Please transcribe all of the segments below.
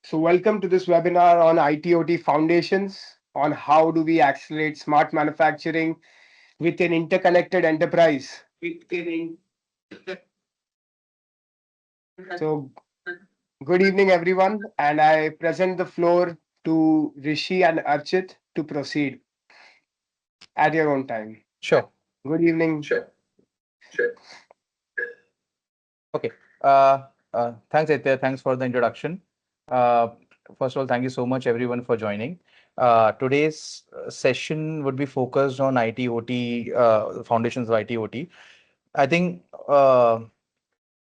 So welcome to this webinar on IT/OT foundations on how do we accelerate smart manufacturing with an interconnected enterprise. So good evening everyone, and I present the floor to Rishi and Archit to proceed at your own time. Sure. Good evening. Sure. Okay. Thanks, Aditya. Thanks for the introduction. First of all, thank you so much, everyone, for joining. Today's session would be focused on IT/OT, foundations of IT/OT. I think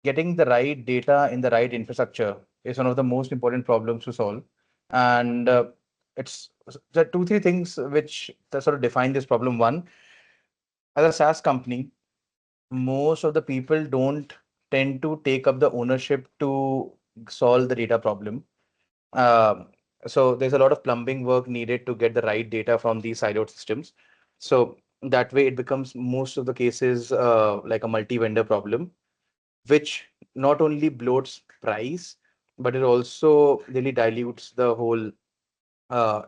getting the right data in the right infrastructure is one of the most important problems to solve. And it's there are two, three things which sort of define this problem. One, as a SaaS company, most of the people don't tend to take up the ownership to solve the data problem. Um, so there's a lot of plumbing work needed to get the right data from these siloed systems. So that way it becomes most of the cases like a multi-vendor problem, which not only bloats price, but it also really dilutes the whole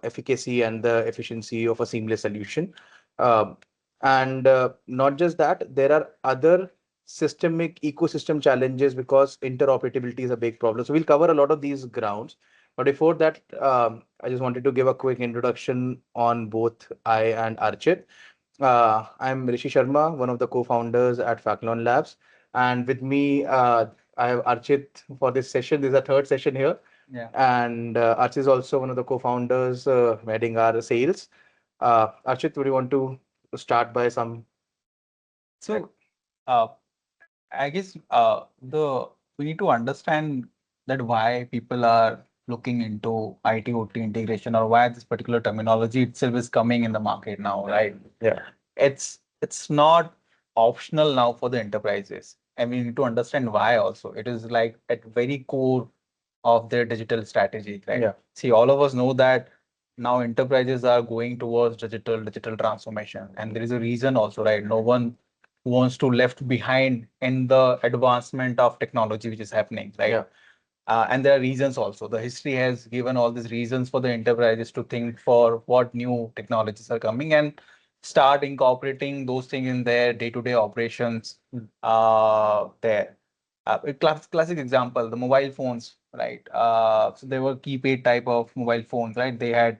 efficacy and the efficiency of a seamless solution. Um, and not just that, there are other systemic ecosystem challenges because interoperability is a big problem. So we'll cover a lot of these grounds. But before that, I just wanted to give a quick introduction on both I and Archit. I'm Rishi Sharma, one of the co-founders at Faclon Labs. And with me, I have Archit for this session. This is a third session here. Yeah. And Archit is also one of the co-founders heading our sales. Archit, would you want to start by some? So, I guess we need to understand that why people are looking into IT/OT integration, or why this particular terminology itself is coming in the market now, right? Yeah. It's not optional now for the enterprises, and we need to understand why also. It is like at very core of their digital strategy, right? Yeah. See, all of us know that now enterprises are going towards digital transformation, and there is a reason also, right? No one wants to left behind in the advancement of technology which is happening, right? Yeah. And there are reasons also. The history has given all these reasons for the enterprises to think for what new technologies are coming and start incorporating those things in their day-to-day operations. There, a classic example, the mobile phones, right? So they were keypad type of mobile phones, right? They had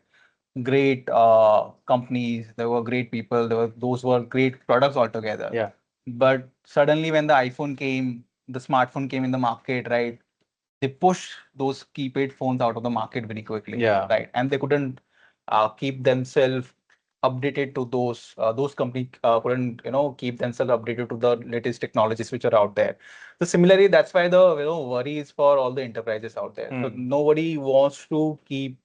great companies, there were great people, those were great products altogether. Yeah. But suddenly when the iPhone came, the smartphone came in the market, right? They pushed those keypad phones out of the market very quickly. Yeah. Right. And they couldn't keep themselves updated to those companies couldn't keep themselves updated to the latest technologies which are out there. So similarly, that's why the worry is for all the enterprises out there. So nobody wants to keep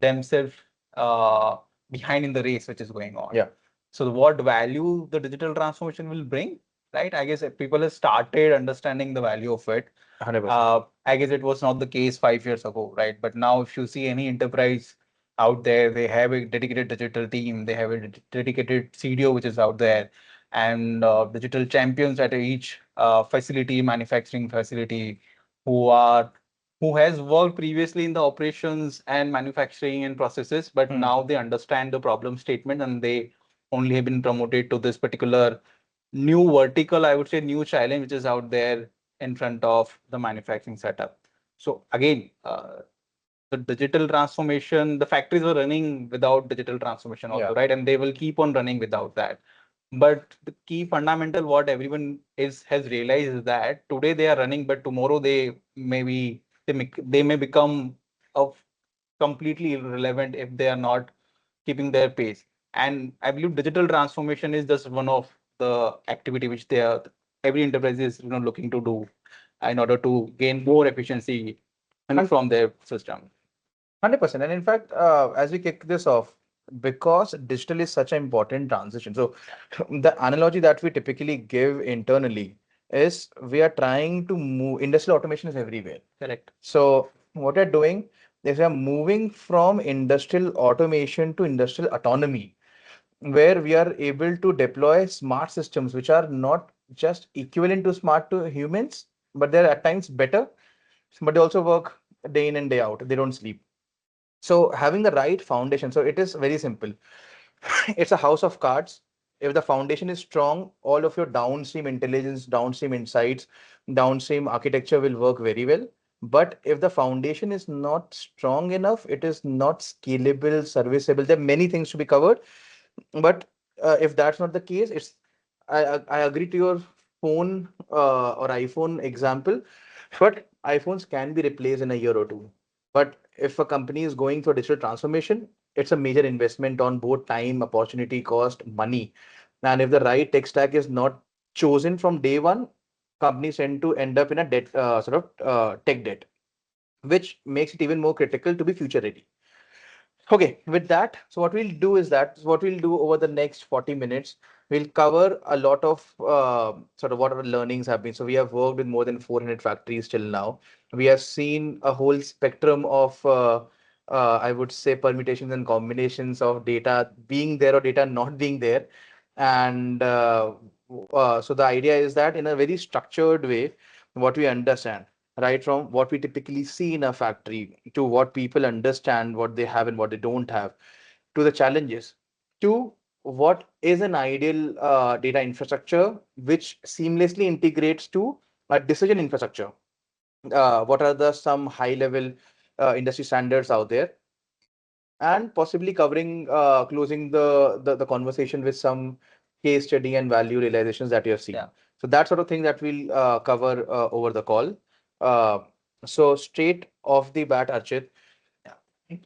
themselves uh, behind in the race which is going on. Yeah. So what value the digital transformation will bring, right? I guess if people have started understanding the value of it. 100%. I guess it was not the case 5 years ago, right? But now if you see any enterprise out there, they have a dedicated digital team, they have a dedicated CDO which is out there, and digital champions at each facility, manufacturing facility, who has worked previously in the operations and manufacturing and processes, but now they understand the problem statement and they only have been promoted to this particular new vertical, I would say new challenge which is out there in front of the manufacturing setup. So again, the digital transformation, the factories were running without digital transformation also, right? And they will keep on running without that. But the key fundamental what everyone has realized is that today they are running, but tomorrow they may become of completely irrelevant if they are not keeping their pace. And I believe digital transformation is just one of the activity which every enterprise is looking to do in order to gain more efficiency from their system. 100%. And in fact, as we kick this off, because digital is such an important transition. So the analogy that we typically give internally is we are trying to move, industrial automation is everywhere. Correct. So what we're doing is we're moving from industrial automation to industrial autonomy, where we are able to deploy smart systems which are not just equivalent to smart to humans, but they're at times better, but they also work day in and day out. They don't sleep. So having the right foundation, so it is very simple. It's a house of cards. If the foundation is strong, all of your downstream intelligence, downstream insights, downstream architecture will work very well. But if the foundation is not strong enough, it is not scalable, serviceable. There are many things to be covered. But if that's not the case, I agree to your phone or iPhone example, but iPhones can be replaced in a year or two. But if a company is going through digital transformation, it's a major investment on both time, opportunity, cost, money. And if the right tech stack is not chosen from day one, companies tend to end up in a debt, tech debt, which makes it even more critical to be future ready. Okay, with that, so what we'll do is that what we'll do over the next 40 minutes, we'll cover a lot of sort of what our learnings have been. So we have worked with more than 400 factories till now. We have seen a whole spectrum of, I would say, permutations and combinations of data being there or data not being there. And so the idea is that in a very structured way, what we understand, right from what we typically see in a factory to what people understand what they have and what they don't have, to the challenges, to what is an ideal data infrastructure which seamlessly integrates to a decision infrastructure. What are the some high level industry standards out there, and possibly covering closing the conversation with some case study and value realizations that you have seen. Yeah. So that sort of thing that we'll cover over the call. Uh, so straight off the bat, Archit,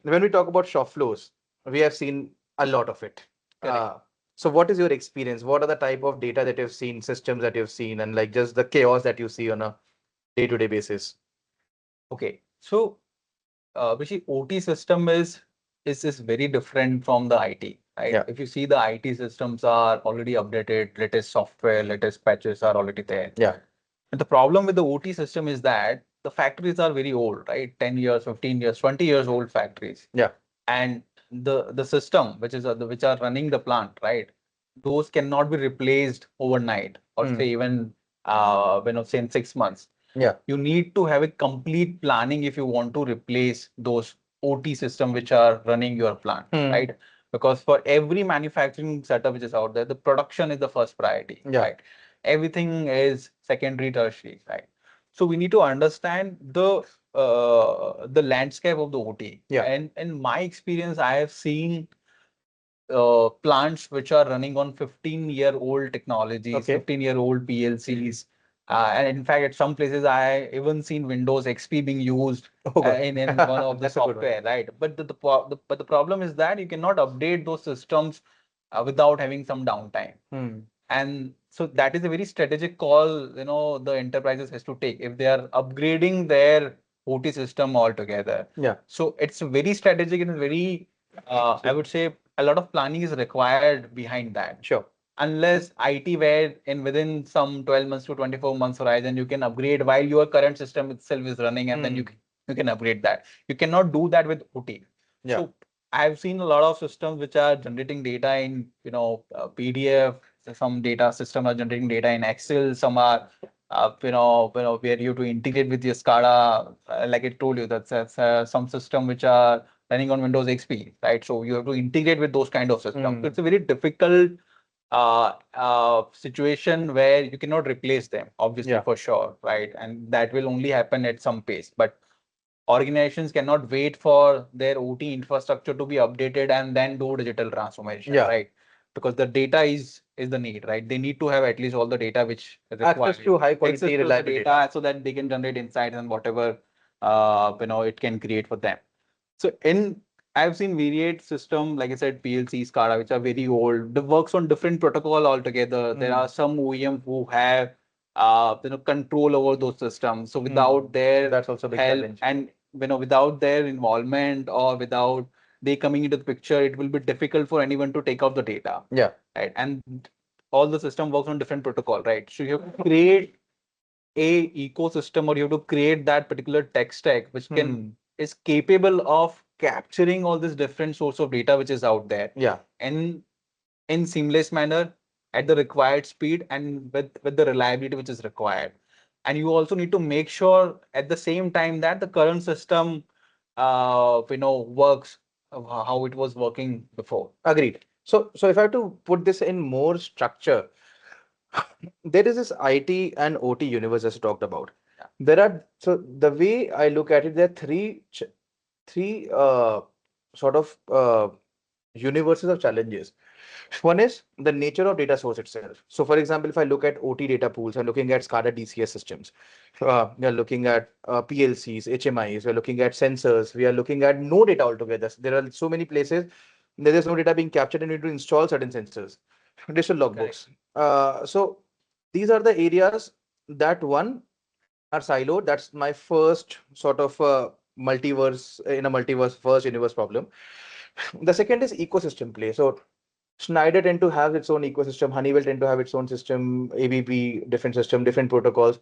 when we talk about shop floors, we have seen a lot of it. Correct. So what is your experience? What are the type of data that you've seen, systems that you've seen, and like just the chaos that you see on a day-to-day basis? Okay. So, Rishi, OT system is very different from the IT, right? Yeah. If you see the IT systems are already updated, latest software, latest patches are already there. Yeah. And the problem with the OT system is that the factories are very old, right? 10 years, 15 years, 20 years old factories. Yeah. And the system which is which are running the plant, right? Those cannot be replaced overnight or Hmm. say even say in 6 months. Yeah. You need to have a complete planning if you want to replace those OT system which are running your plant, Hmm. right? Because for every manufacturing setup which is out there, the production is the first priority, Yeah. right? Everything is secondary, tertiary, right? So we need to understand the landscape of the OT. Yeah. And in my experience, I have seen plants which are running on 15-year-old technologies, Okay. 15-year-old PLCs. And in fact, at some places, I even seen Windows XP being used Oh, God. in one of the That's a good one. software, right? But but the problem is that you cannot update those systems without having some downtime. Hmm. And so that is a very strategic call, the enterprises has to take if they are upgrading their OT system altogether. Yeah. So it's very strategic and very, I would say a lot of planning is required behind that. Sure. Unless IT where in within some 12 months to 24 months horizon, you can upgrade while your current system itself is running and then you can upgrade that. You cannot do that with OT. Yeah. So I've seen a lot of systems which are generating data in, PDF. Some data system are generating data in Excel. Some are, where you have to integrate with your SCADA. Like I told you, that's some system which are running on Windows XP, right? So you have to integrate with those kind of systems. So it's a very difficult situation where you cannot replace them, obviously, Yeah. for sure, right? And that will only happen at some pace. But organizations cannot wait for their OT infrastructure to be updated and then do digital transformation, Yeah. right? Because the data is the need, right? They need to have at least all the data which is Access required. to high Access quality, to the reliable data. data so that they can generate insights and whatever it can create for them. So I've seen varied system, like I said, PLC, SCADA, which are very old. They works on different protocol altogether. There are some OEM who have control over those systems. So without their That's also a big help challenge. and without their involvement or without they coming into the picture, it will be difficult for anyone to take out the data. Yeah. Right. And all the system works on different protocol, right? So you have to create a ecosystem or you have to create that particular tech stack which can is capable of capturing all this different source of data which is out there. Yeah. And in seamless manner at the required speed and with the reliability which is required. And you also need to make sure at the same time that the current system, works how it was working before. Agreed. So if I have to put this in more structure, there is this IT and OT universe as I talked about. Yeah. There are, so the way I look at it, there are three sort of universes of challenges. One is the nature of data source itself. So, for example, if I look at OT data pools, I'm looking at SCADA DCS systems. We are looking at PLCs, HMIs. We are looking at sensors. We are looking at no data altogether. There are so many places there is no data being captured, and we need to install certain sensors, digital logbooks. So, these are the areas that one are siloed. That's my first sort of multiverse in a multiverse first universe problem. The second is ecosystem play. So Schneider tend to have its own ecosystem. Honeywell tend to have its own system. ABB different system, different protocols.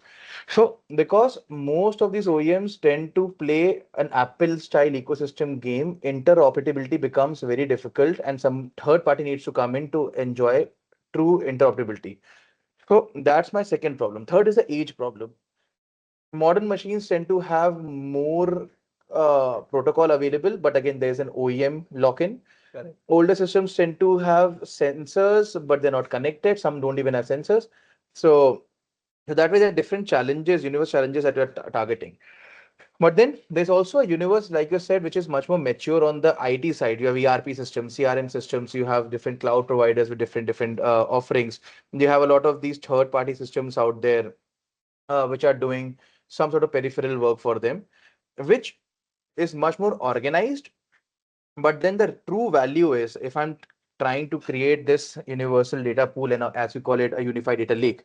So because most of these OEMs tend to play an Apple style ecosystem game, interoperability becomes very difficult, and some third party needs to come in to enjoy true interoperability. So that's my second problem. Third is the age problem. Modern machines tend to have more protocol available, but again, there's an OEM lock-in. Correct. Older systems tend to have sensors, but they're not connected. Some don't even have sensors. So that way, there are different challenges, universe challenges that we're targeting. But then there's also a universe, like you said, which is much more mature on the IT side. You have ERP systems, CRM systems. You have different cloud providers with different offerings. You have a lot of these third-party systems out there which are doing some sort of peripheral work for them, which is much more organized. But then the true value is if I'm trying to create this universal data pool and as we call it, a unified data lake,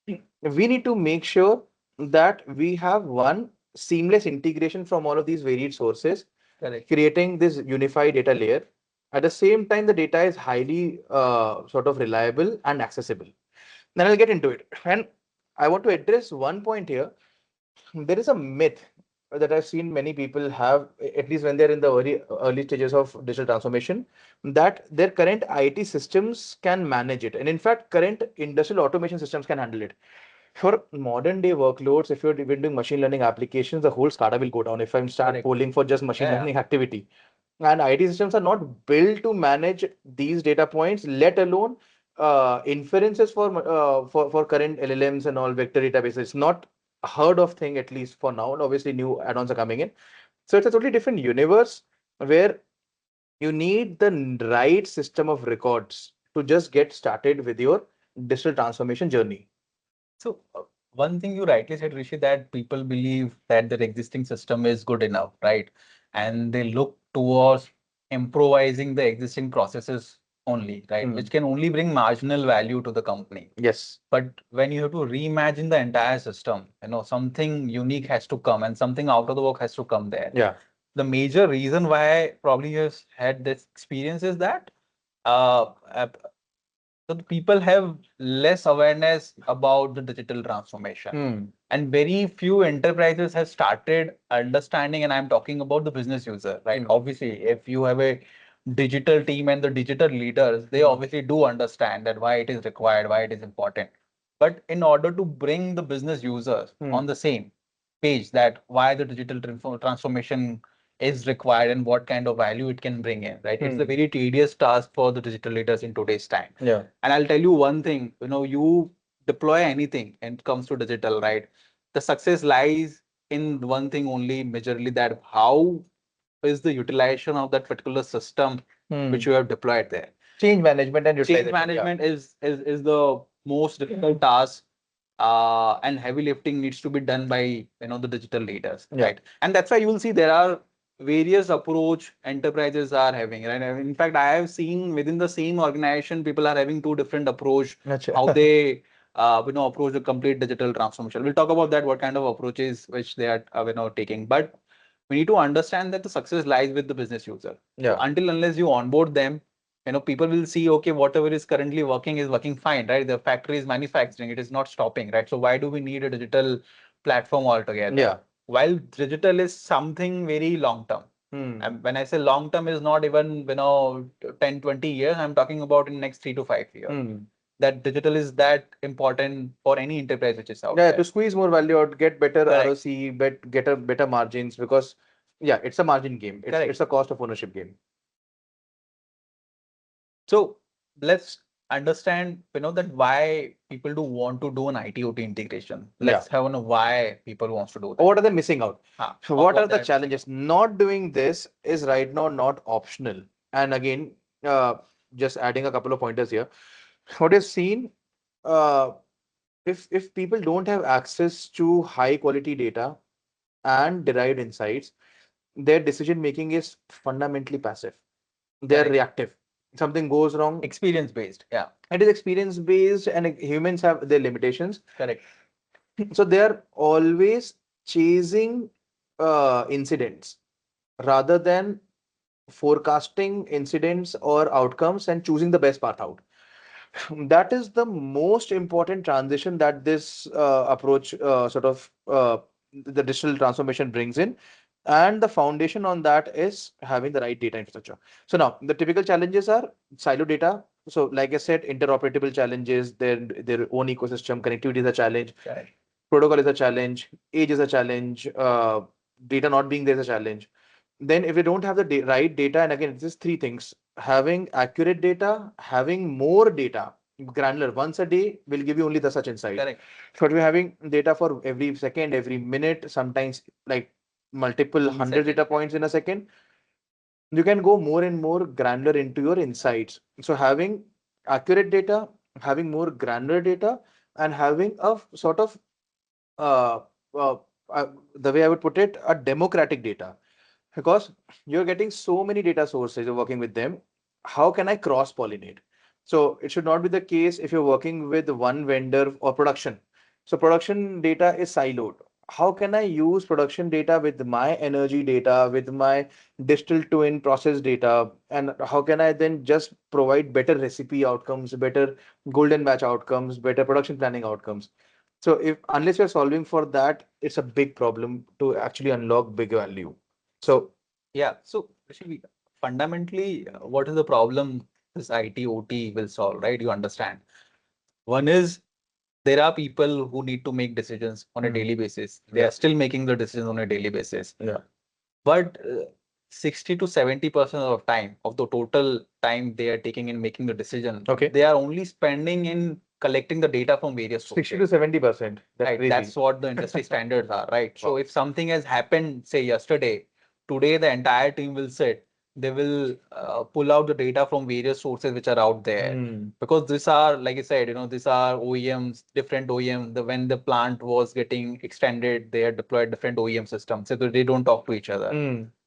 we need to make sure that we have one seamless integration from all of these varied sources, Correct. creating this unified data layer. At the same time, the data is highly sort of reliable and accessible. Then I'll get into it. And I want to address one point here. There is a myth that I've seen many people have, at least when they're in the early stages of digital transformation, that their current IT systems can manage it. And in fact, current industrial automation systems can handle it. For modern day workloads, if you're even doing machine learning applications, the whole SCADA will go down if I start Correct. polling for just machine Yeah. learning activity. And IT systems are not built to manage these data points, let alone inferences for current LLMs and all vector databases. It's not a heard of thing, at least for now. And obviously, new add-ons are coming in. So it's a totally different universe where you need the right system of records to just get started with your digital transformation journey. So one thing you rightly said, Rishi, that people believe that their existing system is good enough, right? And they look towards improvising the existing processes only, right? Which can only bring marginal value to the company. Yes. But when you have to reimagine the entire system, something unique has to come and something out of the work has to come there. Yeah. The major reason why probably you have had this experience is that uh, uh, so the people have less awareness about the digital transformation. And very few enterprises have started understanding, and I'm talking about the business user, right? Obviously, if you have a digital team and the digital leaders, they obviously do understand that why it is required, why it is important. But in order to bring the business users on the same page that why the digital transformation is required and what kind of value it can bring in, right? It's a very tedious task for the digital leaders in today's time. Yeah. And I'll tell you one thing, you deploy anything and it comes to digital, right? The success lies in one thing only, majorly, that how is the utilization of that particular system which you have deployed there. Change management and Change utilization. management is the most difficult task, and heavy lifting needs to be done by the digital leaders, right? And that's why you will see there are various approach enterprises are having, right? In fact, I have seen within the same organization people are having two different approach how they approach the complete digital transformation. We'll talk about that, what kind of approaches which they are taking. But we need to understand that the success lies with the business user. So until unless you onboard them, people will see, okay, whatever is currently working is working fine, right? The factory is manufacturing, it is not stopping, right? So why do we need a digital platform altogether? Yeah. While digital is something very long term. And when I say long term is not even 10, 20 years, I'm talking about in next 3 to 5 years. that digital is that important for any enterprise which is out Yeah, there. to squeeze more value out, get better Correct. ROC, get a better margins, because yeah, it's a margin game. Correct. It's a cost of ownership game. So let's understand, that why people do want to do an IT/OT integration. Let's have a why people wants to do that. What are they missing out? So what are the they missing challenges? Not doing this is right now not optional. And again, just adding a couple of pointers here. What you've seen, uh, if people don't have access to high quality data and derived insights, their decision making is fundamentally passive. They're Correct. reactive. Something goes wrong. Experience based. Yeah. It is experience based, and humans have their limitations. Correct. So they're always chasing incidents rather than forecasting incidents or outcomes and choosing the best path out. That is the most important transition that this approach the digital transformation brings in. And the foundation on that is having the right data infrastructure. So now the typical challenges are silo data. So like I said, interoperable challenges, their own ecosystem, connectivity is a challenge. Correct. Protocol is a challenge, age is a challenge, data not being there is a challenge. Then if we don't have the right data, and again, it's just three things: having accurate data, having more data, granular once a day will give you only the such insight. Correct. So we're having data for every second, every minute, sometimes like multiple hundred data points in a second. You can go more and more granular into your insights. So having accurate data, having more granular data, and having a sort of uh, uh, the way I would put it, a democratic data, because you're getting so many data sources, you're working with them. How can I cross pollinate? So it should not be the case if you're working with one vendor or production. So production data is siloed. How can I use production data with my energy data, with my digital twin process data, and how can I then just provide better recipe outcomes, better golden batch outcomes, better production planning outcomes? So if unless you're solving for that, it's a big problem to actually unlock big value. So Yeah. So actually, fundamentally, what is the problem this IT/OT will solve, right? You understand. One is there are people who need to make decisions on a daily basis. They are still making the decisions on a daily basis. Yeah. But 60 to 70% of time of the total time they are taking in making the decision, Okay. they are only spending in collecting the data from various 60 to sources. 70%. That's Right. crazy. That's what the industry standards are, right? So if something has happened, say yesterday, today the entire team will sit, they will pull out the data from various sources which are out there. Because these are, like I said, these are OEMs, different OEMs. When the plant was getting extended, they had deployed different OEM systems, so they don't talk to each other,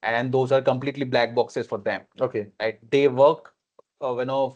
and those are completely black boxes for them. Okay. Right? They work,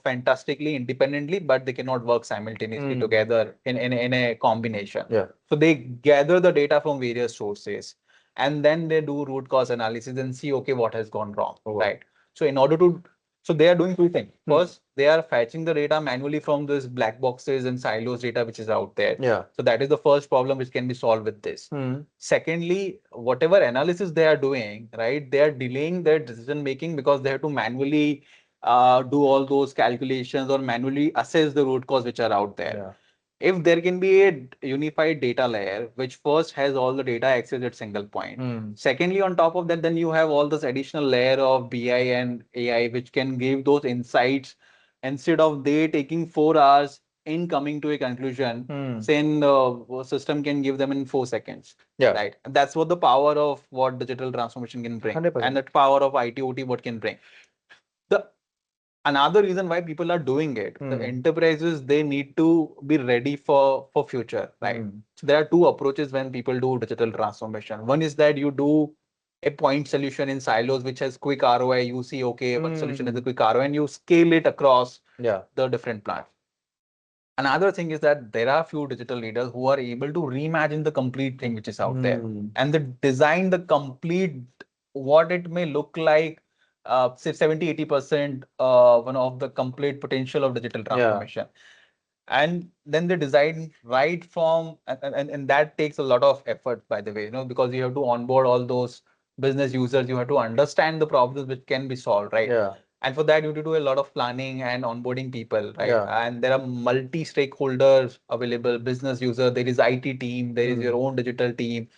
fantastically independently, but they cannot work simultaneously together in a combination. Yeah. So they gather the data from various sources, and then they do root cause analysis and see, okay, what has gone wrong, right? So in order to, so they are doing two things. First, they are fetching the data manually from this black boxes and silos data which is out there. Yeah. So that is the first problem which can be solved with this. Secondly, whatever analysis they are doing, right, they are delaying their decision making because they have to manually do all those calculations or manually assess the root cause which are out there. Yeah. If there can be a unified data layer, which first has all the data access at single point. Secondly, on top of that, then you have all this additional layer of BI and AI, which can give those insights instead of they taking 4 hours in coming to a conclusion, saying the system can give them in 4 seconds. Yeah. Right. And that's what the power of what digital transformation can bring, 100%. and the power of IT/OT what can bring. The another reason why people are doing it, the enterprises, they need to be ready for future, right? So there are two approaches when people do digital transformation. One is that you do a point solution in silos which has quick ROI. You see, okay, one solution has a quick ROI, and you scale it across the different plants. Another thing is that there are few digital leaders who are able to reimagine the complete thing which is out there, and they design the complete what it may look like, say 70-80% one of the complete potential of digital transformation. And then they design right from, and that takes a lot of effort, by the way, because you have to onboard all those business users, you have to understand the problems which can be solved, right? Yeah. And for that, you need to do a lot of planning and onboarding people, right? Yeah. And there are multi stakeholders available, business user, there is IT team, there is your own digital team.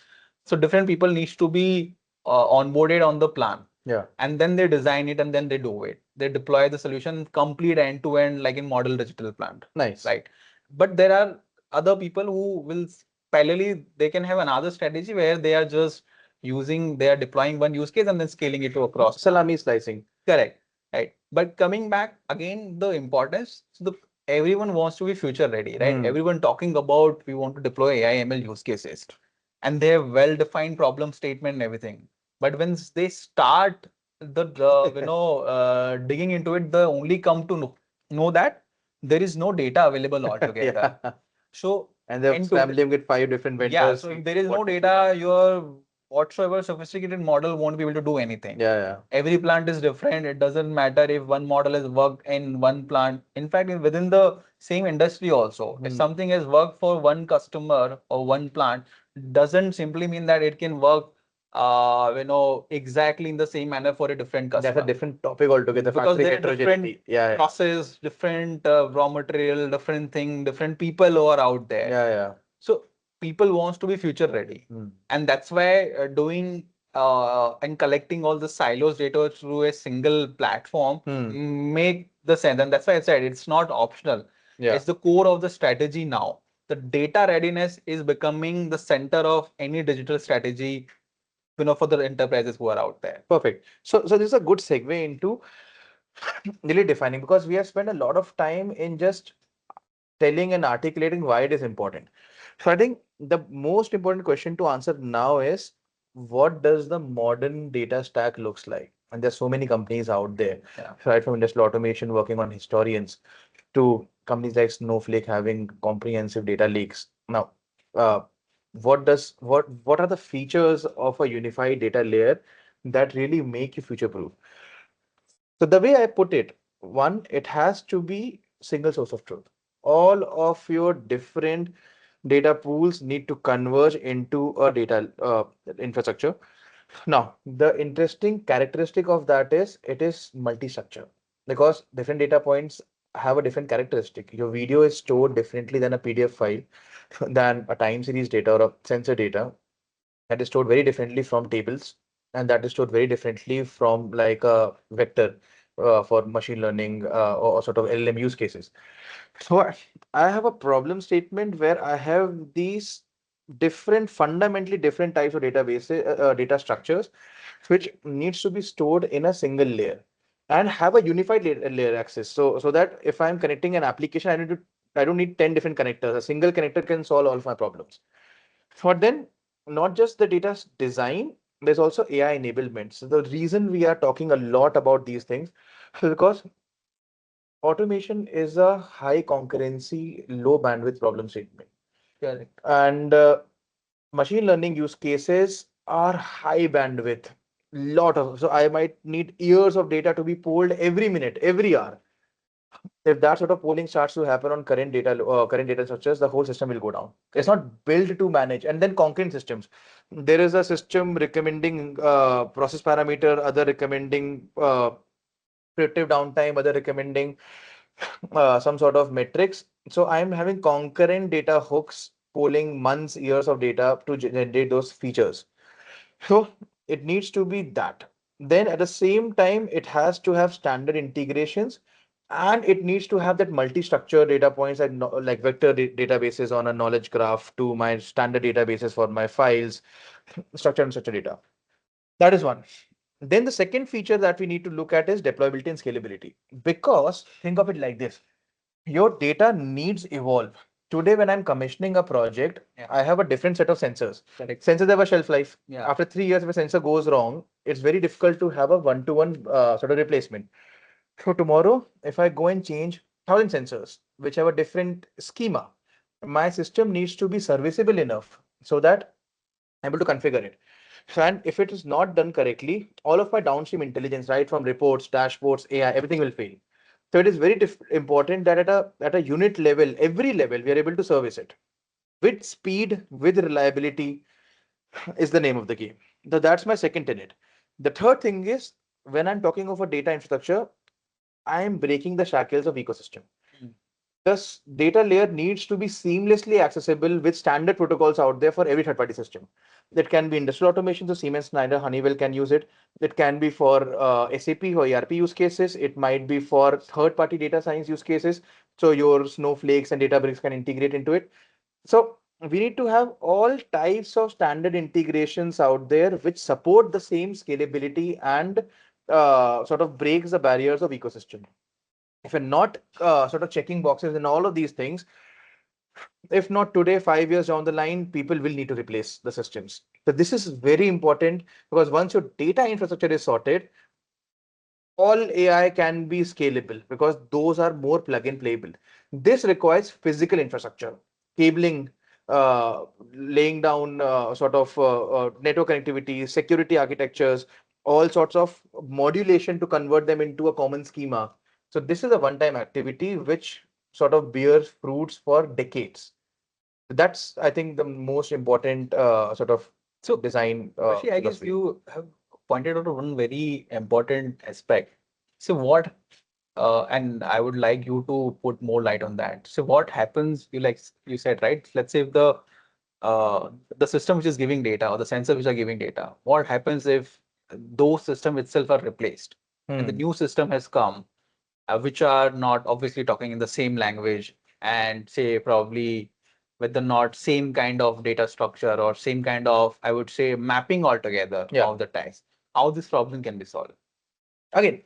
So different people needs to be onboarded on the plan. Yeah. And then they design it and then they do it. They deploy the solution complete end to end, like in model digital plant. Nice. Right. But there are other people who will parallelly, they can have another strategy where they are just they are deploying one use case and then scaling it to across. Salami slicing. Correct. Right. But coming back again, the importance, so everyone wants to be future ready, right? Everyone talking about we want to deploy AI ML use cases and they have well-defined problem statement and everything. But when they start digging into it, they only come to know that there is no data available altogether. Yeah. So And they're end to scrambling with 5 different vendors. yeah, so if there is no data, your whatsoever sophisticated model won't be able to do anything. Yeah, yeah. Every plant is different. It doesn't matter if one model has worked in one plant. In fact, within the same industry also, if something has worked for one customer or one plant, doesn't simply mean that it can work exactly in the same manner for a different customer. That's a different topic altogether. Because Factory there are different heterogeneity. Yeah. process, different raw material, different thing, different people who are out there. Yeah, yeah. So people wants to be future ready, and that's why doing and collecting all the silos data through a single platform make the sense. And that's why I said it's not optional. Yeah. It's the core of the strategy now. The data readiness is becoming the center of any digital strategy, for the enterprises who are out there. Perfect. So this is a good segue into really defining, because we have spent a lot of time in just telling and articulating why it is important. So I think the most important question to answer now is, what does the modern data stack looks like? And there's so many companies out there, right from industrial automation working on historians to companies like Snowflake having comprehensive data lakes. Now, what are the features of a unified data layer that really make you future proof? So the way I put it, one, it has to be single source of truth. All of your different data pools need to converge into a data infrastructure. Now, the interesting characteristic of that is it is multi-structure, because different data points have a different characteristic. Your video is stored differently than a PDF file, than a time series data or a sensor data. That is stored very differently from tables, and that is stored very differently from like a vector for machine learning or sort of LLM use cases. So I have a problem statement where I have these fundamentally different types of databases, data structures, which needs to be stored in a single layer and have a unified layer access. So that if I'm connecting an application, I don't need 10 different connectors. A single connector can solve all of my problems. For then, not just the data design, there's also AI enablement. So the reason we are talking a lot about these things is because automation is a high concurrency, low bandwidth problem statement. Correct. And machine learning use cases are high bandwidth. So I might need years of data to be pulled every minute, every hour. If that sort of polling starts to happen on current data structures, the whole system will go down. It's not built to manage. And then concurrent systems. There is a system recommending process parameter, other recommending predictive downtime, other recommending some sort of metrics. So I'm having concurrent data hooks polling months, years of data to generate those features. So it needs to be that. Then at the same time, it has to have standard integrations, and it needs to have that multi-structured data points like, like vector databases on a knowledge graph to my standard databases for my files, structured and structured data. That is one. Then the second feature that we need to look at is deployability and scalability. Because think of it like this. Your data needs evolve. Today, when I'm commissioning a project, I have a different set of sensors. Correct. Sensors have a shelf life. Yeah. After 3 years, if a sensor goes wrong, it's very difficult to have a one-to-one sort of replacement. So tomorrow, if I go and change 1,000 sensors, which have a different schema, my system needs to be serviceable enough so that I'm able to configure it. And if it is not done correctly, all of my downstream intelligence, right from reports, dashboards, AI, everything will fail. So it is very important that at a unit level, every level, we are able to service it with speed, with reliability is the name of the game. So that's my second tenet. The third thing is, when I'm talking of a data infrastructure, I am breaking the shackles of ecosystem. Mm. This data layer needs to be seamlessly accessible with standard protocols out there for every third-party system. That can be industrial automation, so Siemens, Schneider, Honeywell can use it. It can be for SAP or ERP use cases. It might be for third-party data science use cases. So your Snowflakes and Databricks can integrate into it. So we need to have all types of standard integrations out there which support the same scalability and sort of breaks the barriers of ecosystem. If you're not sort of checking boxes in all of these things, if not today, 5 years down the line, people will need to replace the systems. So this is very important because once your data infrastructure is sorted, all AI can be scalable because those are more plug and playable. This requires physical infrastructure, cabling, laying down network connectivity, security architectures, all sorts of modulation to convert them into a common schema. So this is a one-time activity which sort of bears fruits for decades. That's, I think, the most important sort of So, design Rishi, I guess philosophy. you have pointed out one very important aspect. So, and I would like you to put more light on that. So, what happens? You said, right? Let's say if the system which is giving data or the sensor which are giving data, what happens if those systems itself are replaced and the Hmm. new system has come, which are not obviously talking in the same language and say probably with the not same kind of data structure or same kind of, I would say, mapping altogether Yeah. of the text, how this problem can be solved? Again,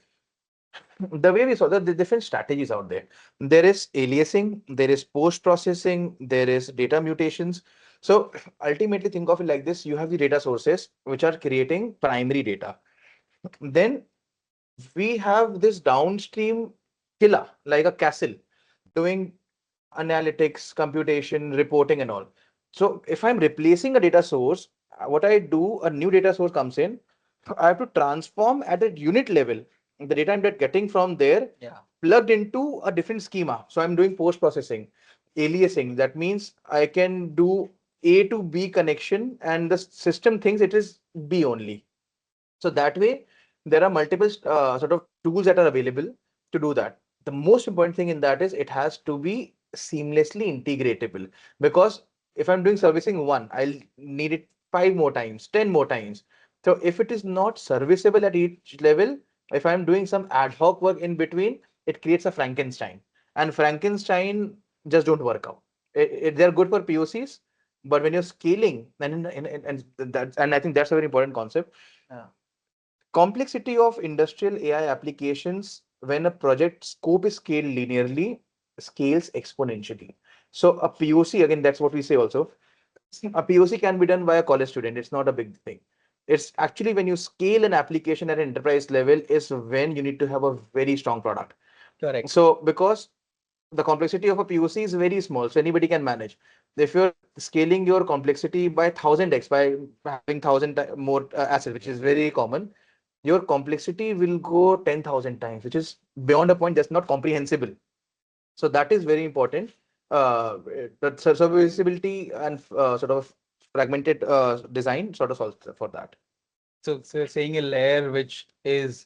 the way we saw the different strategies out there. There is aliasing, there is post processing, there is data mutations. So ultimately, think of it like this: you have the data sources which are creating primary data. Then we have this downstream killer, like a castle, doing analytics, computation, reporting, and all. So if I'm replacing a data source, what I do, a new data source comes in, I have to transform at a unit level the data I'm getting from there Yeah. plugged into a different schema. So I'm doing post processing, aliasing. That means I can do A to B connection and the system thinks it is B only. So that way, there are multiple sort of tools that are available to do that. The most important thing in that is it has to be seamlessly integratable because if I'm doing servicing one, I'll need it 5 more times, 10 more times. So if it is not serviceable at each level, if I'm doing some ad hoc work in between, it creates a Frankenstein. And Frankenstein just don't work out. They're good for POCs, but when you're scaling, and I think that's a very important concept. Yeah. Complexity of industrial AI applications when a project scope is scaled linearly scales exponentially. So a POC, again, that's what we say also. A POC can be done by a college student. It's not a big thing. It's actually when you scale an application at an enterprise level is when you need to have a very strong product. Correct. So because the complexity of a POC is very small, so anybody can manage. If you're scaling your complexity by 1000x by having more assets, which is very common, your complexity will go 10,000 times, which is beyond a point that's not comprehensible. So that is very important. That serviceability and sort of fragmented design sort of solves for that. So saying a layer which is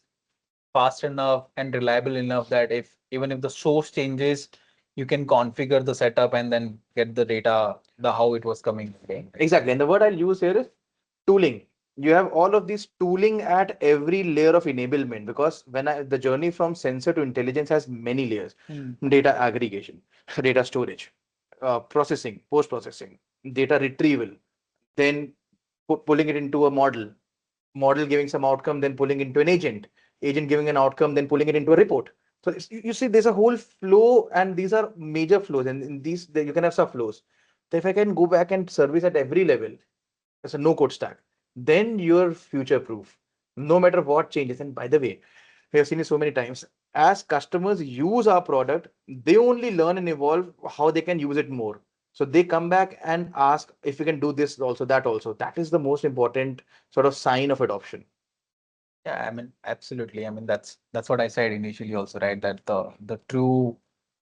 fast enough and reliable enough that if even if the source changes, you can configure the setup and then get the data, the how it was coming. Okay. Exactly. And the word I'll use here is tooling. You have all of this tooling at every layer of enablement because the journey from sensor to intelligence has many layers. Hmm. Data aggregation, data storage, processing, post processing, data retrieval, then pulling it into a model giving some outcome, then pulling into an agent giving an outcome, then pulling it into a report. So you see, there's a whole flow, and these are major flows, and in these you can have sub flows. So if I can go back and service at every level, it's a no code stack, then you're future proof, no matter what changes. And by the way, we have seen it so many times. As customers use our product, they only learn and evolve how they can use it more. So they come back and ask if we can do this also, that also. That is the most important sort of sign of adoption. Yeah, I mean, absolutely. I mean, that's what I said initially also, right? That the true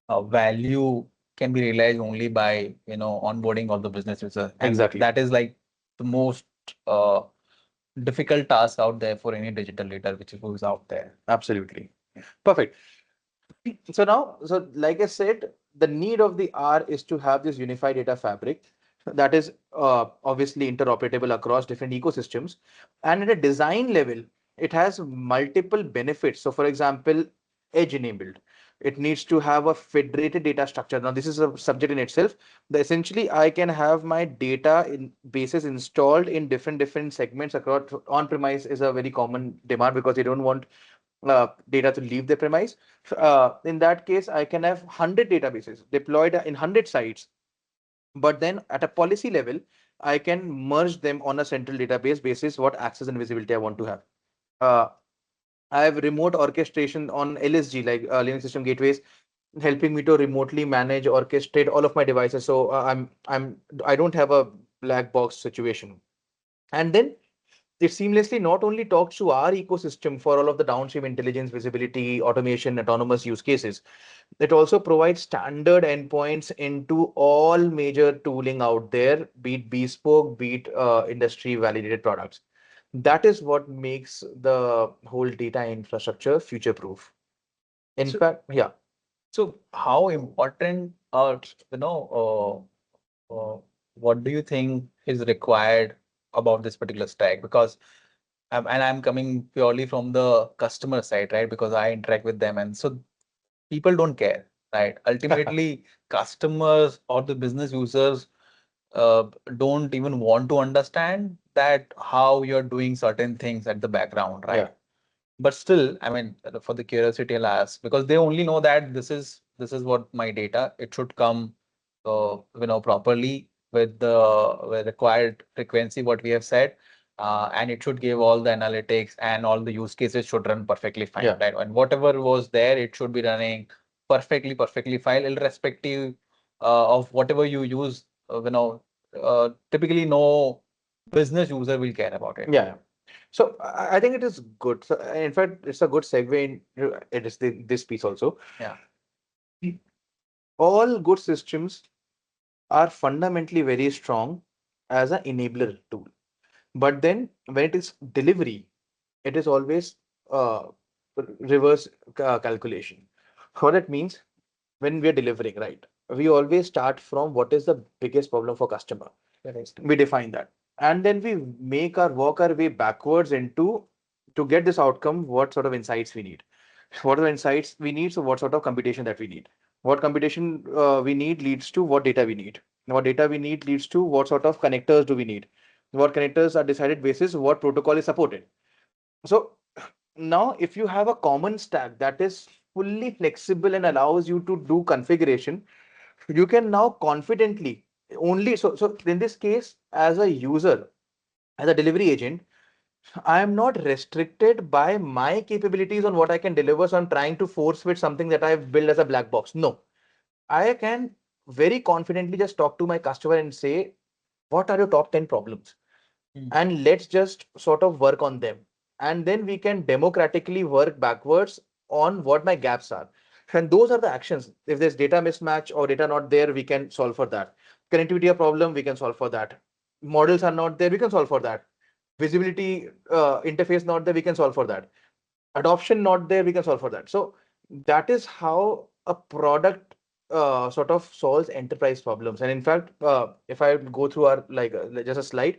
value can be realized only by, onboarding all the business users. And Exactly. that is like the most uh, difficult task out there for any digital leader which is who's out there. Absolutely. Perfect. So now, so like I said, the need of the R is to have this unified data fabric that is obviously interoperable across different ecosystems. And at a design level, it has multiple benefits. So for example, edge enabled. It needs to have a federated data structure. Now, this is a subject in itself. Essentially, I can have my data in bases installed in different segments across. On-premise is a very common demand because they don't want data to leave the premise. In that case, I can have 100 databases deployed in 100 sites, but then at a policy level, I can merge them on a central database basis what access and visibility I want to have. Uh, I have remote orchestration on LSG, like Linux System Gateways, helping me to remotely manage, orchestrate all of my devices. So I don't have a black box situation. And then it seamlessly not only talks to our ecosystem for all of the downstream intelligence, visibility, automation, autonomous use cases. It also provides standard endpoints into all major tooling out there, be it bespoke, be it industry validated products. That is what makes the whole data infrastructure future proof. In So, fact, yeah. so how important or what do you think is required about this particular stack? Because and I'm coming purely from the customer side, right? Because I interact with them, and so people don't care, right? Ultimately, customers or the business users uh, don't even want to understand that how you're doing certain things at the background, right? Yeah. But still, I mean, for the curiosity, I'll ask because they only know that this is what my data. It should come, properly with the required frequency what we have said, and it should give all the analytics and all the use cases should run perfectly fine, Yeah. right? And whatever was there, it should be running perfectly fine, irrespective of whatever you use. Typically, no business user will care about it. Yeah. So I think it is good. So in fact, it's a good segue in it is this piece also. Yeah. All good systems are fundamentally very strong as an enabler tool. But then when it is delivery, it is always uh, reverse calculation. What that means, when we are delivering, right? We always start from what is the biggest problem for customer. Correct. We define that. And then we walk our way backwards into to get this outcome, what sort of insights we need. What are the insights we need? So what sort of computation that we need? What computation we need leads to what data we need. What data we need leads to what sort of connectors do we need. What connectors are decided basis what protocol is supported. So now if you have a common stack that is fully flexible and allows you to do configuration, you can now confidently only so in this case, as a user, as a delivery agent, I am not restricted by my capabilities on what I can deliver. So I'm trying to force fit something that I've built as a black box. No, I can very confidently just talk to my customer and say, what are your top 10 problems? Mm. And let's just sort of work on them. And then we can democratically work backwards on what my gaps are. And those are the actions. If there's data mismatch or data not there, we can solve for that. Connectivity a problem, we can solve for that. Models are not there, we can solve for that. Visibility interface not there, we can solve for that. Adoption not there, we can solve for that. So that is how a product sort of solves enterprise problems. And in fact, if I go through our like just a slide,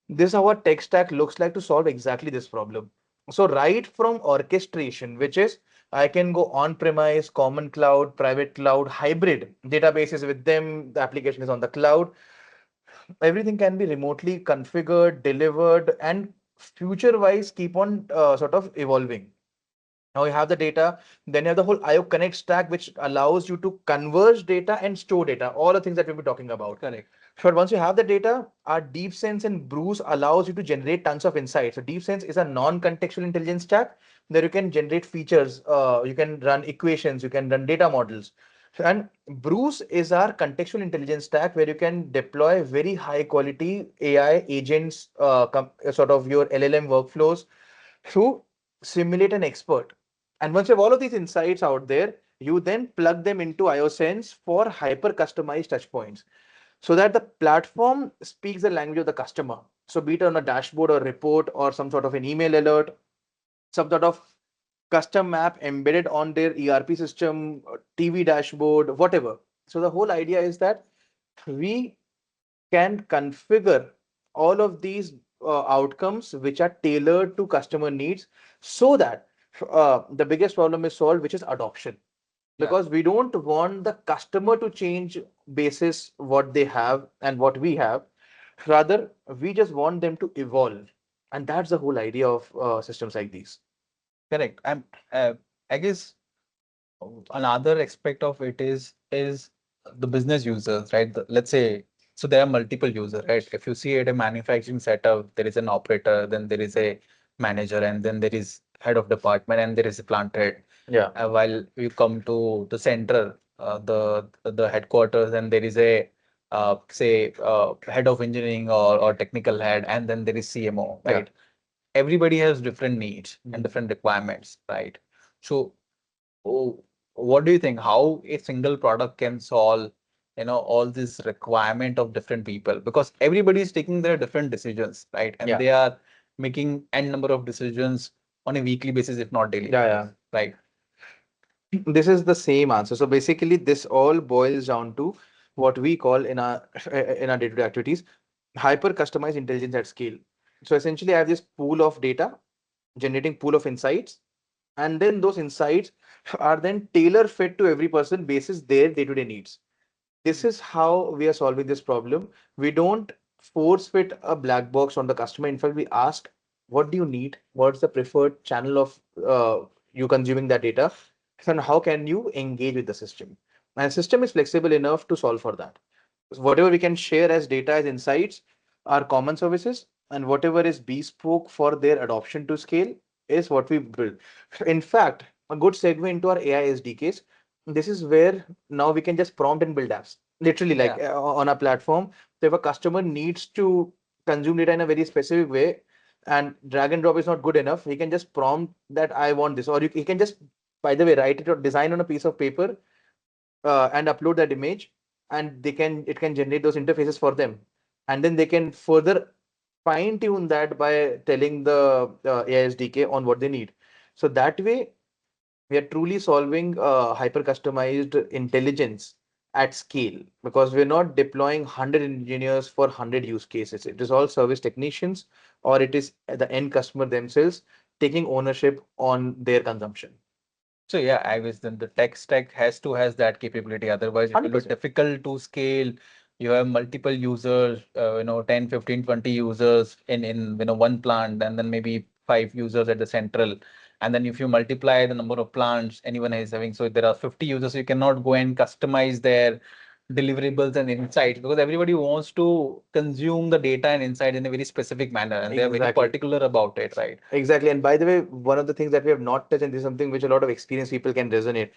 this is how our tech stack looks like to solve exactly this problem. So right from orchestration, which is I can go on-premise, common cloud, private cloud, hybrid databases with them. The application is on the cloud. Everything can be remotely configured, delivered, and future-wise keep on sort of evolving. Now you have the data, then you have the whole IO Connect stack, which allows you to converge data and store data, all the things that we'll be talking about. Correct. But once you have the data, our Deep Sense and Bruce allows you to generate tons of insights. So Deep Sense is a non-contextual intelligence stack where you can generate features, you can run equations, you can run data models. And Bruce is our contextual intelligence stack where you can deploy very high quality AI agents, sort of your LLM workflows to simulate an expert. And once you have all of these insights out there, you then plug them into IOSense for hyper customized touchpoints so that the platform speaks the language of the customer. So be it on a dashboard or report or some sort of an email alert, some sort of custom map embedded on their ERP system, TV dashboard, whatever. So the whole idea is that we can configure all of these outcomes which are tailored to customer needs, so that the biggest problem is solved, which is adoption. Because we don't want the customer to change basis what they have and what we have. Rather, we just want them to evolve. And that's the whole idea of systems like these. Correct. I guess another aspect of it is the business users, right? Let's say, so there are multiple users, right? If you see at a manufacturing setup, there is an operator, then there is a manager, and then there is head of department, and there is a plant head. Yeah. While you come to the center, the headquarters, and there is a say head of engineering or technical head, and then there is CMO, Yeah. right? Everybody has different needs and different requirements, right? So, oh, what do you think? How a single product can solve, all this requirement of different people? Because everybody is taking their different decisions, right? And Yeah. they are making n number of decisions on a weekly basis, if not daily. Yeah, yeah. Right. This is the same answer. So basically, this all boils down to what we call in our day-to-day activities, hyper customized intelligence at scale. So essentially, I have this pool of data, generating pool of insights, and then those insights are then tailor fit to every person basis their day-to-day needs. This is how we are solving this problem. We don't force fit a black box on the customer. In fact, we ask, what do you need? What's the preferred channel of you consuming that data? And how can you engage with the system? And system is flexible enough to solve for that. Whatever we can share as data as insights are common services, and whatever is bespoke for their adoption to scale is what we build. In fact, a good segue into our AI SDKs. This is where now we can just prompt and build apps. Literally, like on a platform. So if a customer needs to consume data in a very specific way and drag and drop is not good enough, he can just prompt that I want this, or he can just, by the way, write it or design on a piece of paper and upload that image, and it can generate those interfaces for them, and then they can further fine tune that by telling the AI SDK on what they need. So that way, we are truly solving hyper customized intelligence at scale, because we're not deploying 100 engineers for 100 use cases. It is all service technicians, or it is the end customer themselves taking ownership on their consumption. So yeah, I guess then the tech stack has that capability. Otherwise, it will be 100%. difficult to scale. You have multiple users, 10, 15, 20 users in one plant, and then maybe 5 users at the central. And then if you multiply the number of plants anyone is having, so there are 50 users, you cannot go and customize their deliverables and insights, because everybody wants to consume the data and insight in a very specific manner, and they are very Exactly. particular about it, right? Exactly. And by the way, one of the things that we have not touched, and this is something which a lot of experienced people can resonate,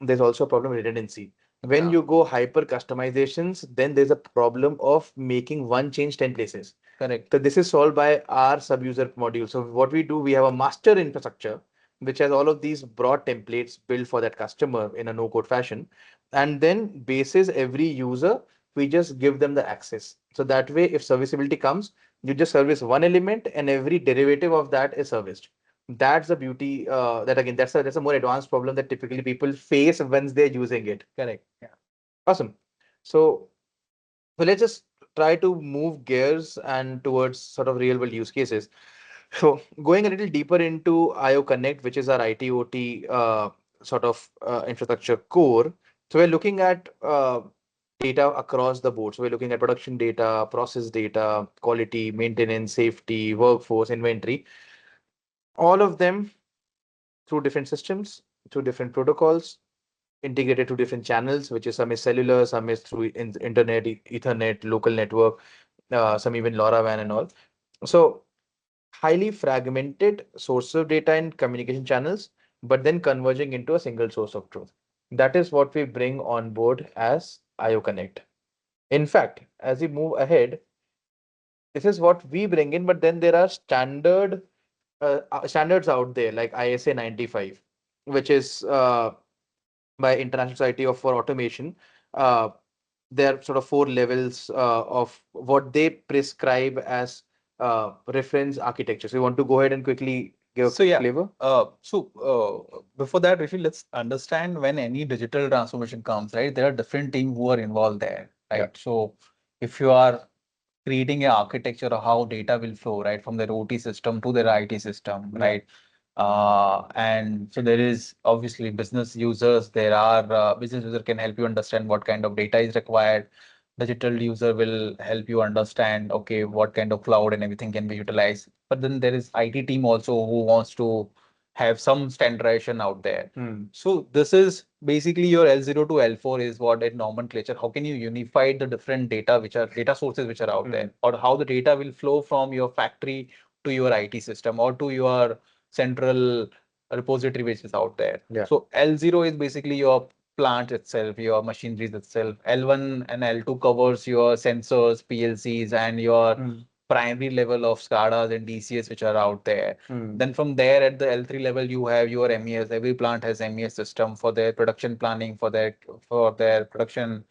there's also a problem with redundancy. When Yeah. you go hyper customizations, then there's a problem of making one change 10 places. Correct. So this is solved by our sub-user module. So what we do, we have a master infrastructure, which has all of these broad templates built for that customer in a no-code fashion. And then basis every user, we just give them the access. So that way, if serviceability comes, you just service one element and every derivative of that is serviced. That's the beauty. That again, that's a more advanced problem that typically people face once they're using it. Correct. Yeah. Awesome. So, so let's just try to move gears and towards sort of real world use cases. So going a little deeper into IO Connect, which is our IT OT sort of infrastructure core. So we're looking at data across the board. So we're looking at production data, process data, quality, maintenance, safety, workforce, inventory, all of them through different systems, through different protocols, integrated to different channels, which is some is cellular, some is through internet, Ethernet, local network, some even LoRaWAN and all. So highly fragmented source of data and communication channels, but then converging into a single source of truth. That is what we bring on board as IO Connect. In fact, as we move ahead, this is what we bring in, but then there are standards out there like ISA-95, which is by International Society for Automation. Uh, there are sort of four levels of what they prescribe as reference architecture. So we want to go ahead and quickly give So a yeah, flavor? Before that, Rishi, let's understand when any digital transformation comes, right? There are different teams who are involved there, Yeah. right? So if you are creating an architecture of how data will flow, right, from their OT system to their IT system, Yeah. right? And so there is obviously business users. There are business user can help you understand what kind of data is required. Digital user will help you understand, okay, what kind of cloud and everything can be utilized. But then there is IT team also who wants to have some standardization out there. So this is basically your L0 to L4 is what in nomenclature. How can you unify the different data which are data sources which are out there, or how the data will flow from your factory to your IT system or to your central repository which is out there. Yeah. So L0 is basically your plant itself, your machineries itself. L1 and L2 covers your sensors, PLCs, and your primary level of SCADAs and DCS which are out there. Then from there at the L3 level, you have your MES. Every plant has MES system for their production planning, for their production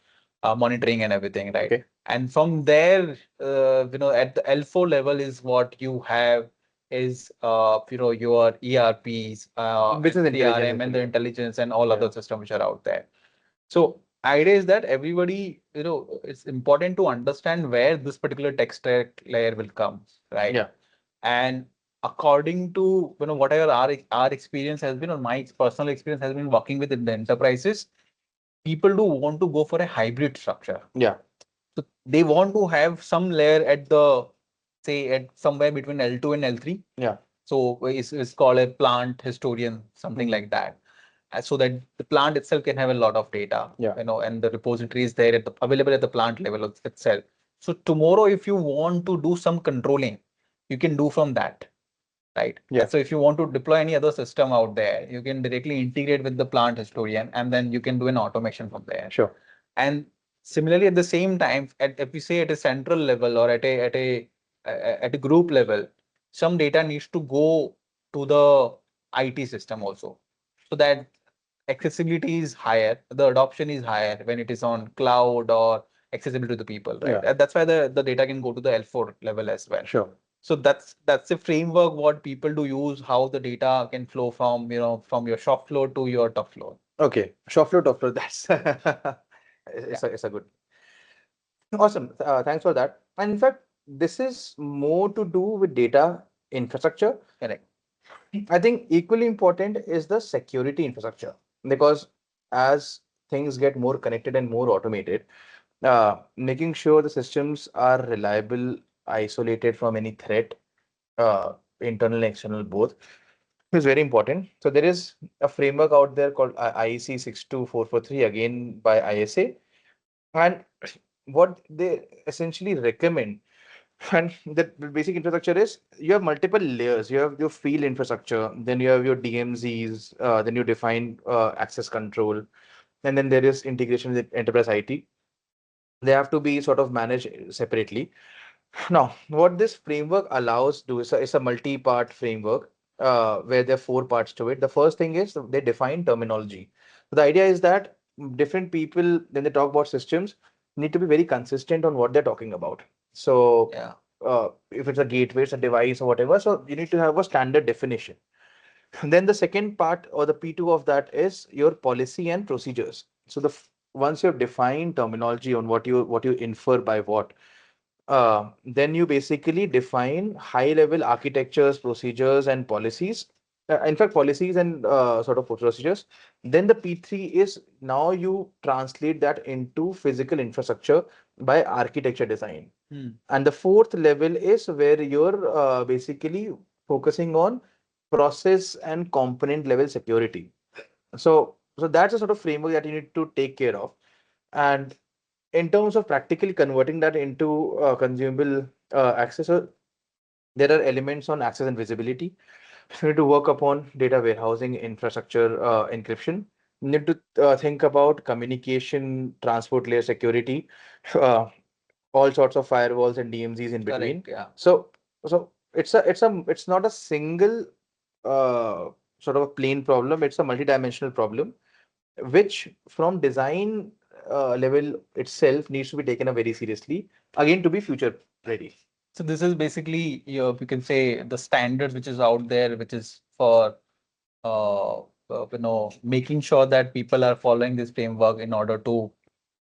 monitoring and everything, right? Okay. And from there, at the L4 level is what you have is your ERPs, Business and intelligence, CRM and the basically. intelligence and all Yeah. other systems which are out there. So idea is that everybody, it's important to understand where this particular tech stack layer will come, right? Yeah. And according to whatever our experience has been, or my personal experience has been working with in the enterprises, people do want to go for a hybrid structure. Yeah. So they want to have some layer at the say at somewhere between L2 and L3. Yeah. So it's called a plant historian, something like that. So that the plant itself can have a lot of data, Yeah. and the repository is there available at the plant level itself. So tomorrow, if you want to do some controlling, you can do from that, right? Yeah. So if you want to deploy any other system out there, you can directly integrate with the plant historian, and then you can do an automation from there. Sure. And similarly, at the same time, if we say at a central level or at a group level, some data needs to go to the IT system also, so that accessibility is higher, the adoption is higher when it is on cloud or accessible to the people, right? Yeah. And that's why the data can go to the L4 level as well. Sure. So that's the framework what people do use, how the data can flow from your shop floor to your top floor. Okay. Shop floor, top floor. That's it's a good. Awesome. Thanks for that. And in fact, this is more to do with data infrastructure. Correct. I think equally important is the security infrastructure, because as things get more connected and more automated, making sure the systems are reliable, isolated from any threat, internal and external both, is very important. So there is a framework out there called IEC 62443, again by ISA, and what they essentially recommend, and the basic infrastructure is you have multiple layers. You have your field infrastructure, then you have your DMZs, then you define access control, and then there is integration with enterprise IT. They have to be sort of managed separately. Now, what this framework allows to is a multi-part framework, where there are four parts to it. The first thing is they define terminology. The idea is that different people, when they talk about systems, need to be very consistent on what they're talking about. So, Yeah. if it's a gateway, it's a device or whatever, so you need to have a standard definition. Then the second part, or the P2 of that, is your policy and procedures. So once you have defined terminology on what you infer by what, then you basically define high level architectures, procedures, and policies. In fact, policies and sort of procedures. Then the P3 is, now you translate that into physical infrastructure by architecture design. And the fourth level is where you're basically focusing on process and component level security. So that's a sort of framework that you need to take care of. And in terms of practically converting that into consumable access, so there are elements on access and visibility. So you need to work upon data warehousing, infrastructure, encryption. You need to think about communication, transport layer security, uh, all sorts of firewalls and DMZs in between. Correct. Yeah. So it's not a single sort of a plain problem. It's a multidimensional problem, which from design level itself needs to be taken up very seriously, again, to be future ready. So this is basically, you can say the standards which is out there, which is for making sure that people are following this framework in order to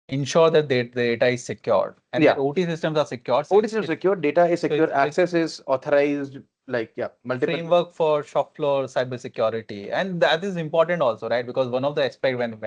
ensure that the data is secured and Yeah. that OT systems are secured. So OT is secure, data is so secure, it's access is authorized, like, yeah, multiple. framework for shop floor cybersecurity, and that is important also, right? Because one of the aspect when